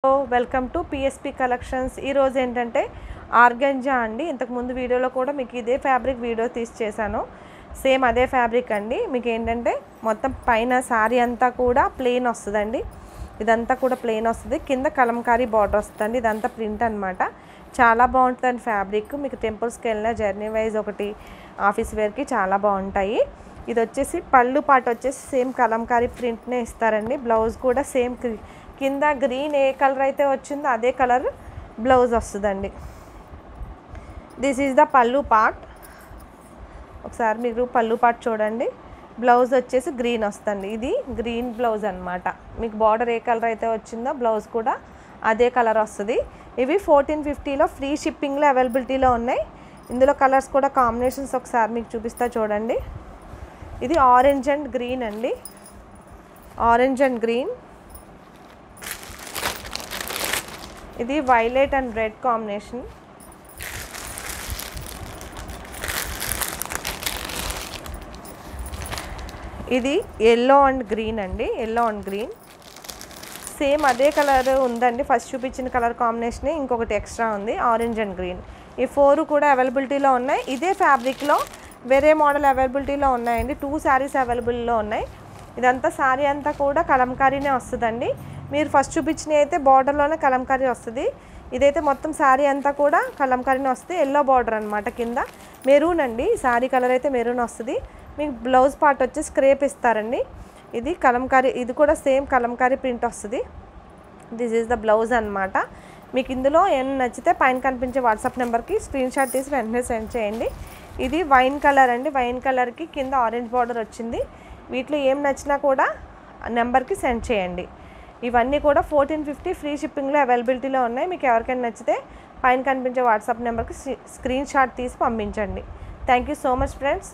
Welcome to PSP collections. ఈరోజు ఏంటంటే organza అండి. ఇంతకు ముందు వీడియోలో కూడా మీకు ఇదే ఫ్యాబ్రిక్ వీడియో తీసి చేశాను. సేమ్ అదే ఫ్యాబ్రిక్ అండి. మీకు ఏంటంటే మొత్తం పైన శారీ అంతా కూడా ప్లెయిన్ వస్తుందండి. ఇదంతా కూడా ప్లెయిన్ వస్తుంది. కింద కలంకారీ బార్డర్ వస్తుందండి. ఇదంతా ప్రింట్ అనమాట. చాలా బాగుంటుందండి ఫ్యాబ్రిక్. మీకు టెంపుల్స్కి వెళ్ళిన జర్నీ వైజ్ ఒకటి ఆఫీస్ వేర్కి చాలా బాగుంటాయి. ఇది వచ్చేసి పళ్ళు పాట వచ్చేసి సేమ్ కలంకారీ ప్రింట్నే ఇస్తారండి. బ్లౌజ్ కూడా సేమ్ కింద గ్రీన్ ఏ కలర్ అయితే వచ్చిందో అదే కలర్ బ్లౌజ్ వస్తుందండి. దిస్ ఈజ్ ద పళ్ళు పార్ట్. ఒకసారి మీరు పళ్ళు పార్ట్ చూడండి. బ్లౌజ్ వచ్చేసి గ్రీన్ వస్తుంది. ఇది గ్రీన్ బ్లౌజ్ అనమాట. మీకు బార్డర్ ఏ కలర్ అయితే వచ్చిందో బ్లౌజ్ కూడా అదే కలర్ వస్తుంది. ఇవి 1450లో ఫ్రీ షిప్పింగ్లో అవైలబిలిటీలో ఉన్నాయి. ఇందులో కలర్స్ కూడా కాంబినేషన్స్ ఒకసారి మీకు చూపిస్తా చూడండి. ఇది ఆరెంజ్ అండ్ గ్రీన్ అండి. Orange and green. ఇది వైలెట్ అండ్ రెడ్ కాంబినేషన్. ఇది ఎల్లో అండ్ గ్రీన్ అండి. ఎల్లో అండ్ గ్రీన్ సేమ్ అదే కలర్ ఉందండి. ఫస్ట్ చూపించిన కలర్ కాంబినేషనే ఇంకొకటి ఎక్స్ట్రా ఉంది. Orange and green. ఈ 4 కూడా అవైలబిలిటీలో ఉన్నాయి. ఇదే ఫ్యాబ్రిక్లో వేరే మోడల్ అవైలబిలిటీలో ఉన్నాయండి. 2 శారీస్ అవైలబుల్లో ఉన్నాయి. ఇదంతా శారీ అంతా కూడా కలంకారీనే వస్తుందండి. మీరు ఫస్ట్ చూపించినవి అయితే బార్డర్లోనే కలంకారీ వస్తుంది. ఇదైతే మొత్తం శారీ అంతా కూడా కలంకారీనే వస్తుంది. ఎల్లో బార్డర్ అనమాట. కింద మెరూన్ అండి. శారీ కలర్ అయితే మెరూన్ వస్తుంది. మీకు బ్లౌజ్ పార్ట్ వచ్చి స్క్రేప్ ఇస్తారండి. ఇది కలంకారీ. ఇది కూడా సేమ్ కలంకారీ ప్రింట్ వస్తుంది. దిస్ ఈజ్ ద బ్లౌజ్ అనమాట. మీకు ఇందులో ఏం నచ్చితే పైన కనిపించే వాట్సాప్ నెంబర్కి స్క్రీన్ షాట్ తీసి వెంటనే సెండ్ చేయండి. ఇది వైన్ కలర్ అండి. వైన్ కలర్కి కింద ఆరెంజ్ బార్డర్ వచ్చింది. వీటిలో ఏం నచ్చినా కూడా నెంబర్కి సెండ్ చేయండి. ఇవన్నీ కూడా 1450 ఫ్రీ షిప్పింగ్లో అవైలబిలిటీలో ఉన్నాయి. మీకు ఎవరికైనా నచ్చితే పైన కనిపించే వాట్సాప్ నెంబర్కి స్క్రీన్ షాట్ తీసి పంపించండి. Thank you so much friends.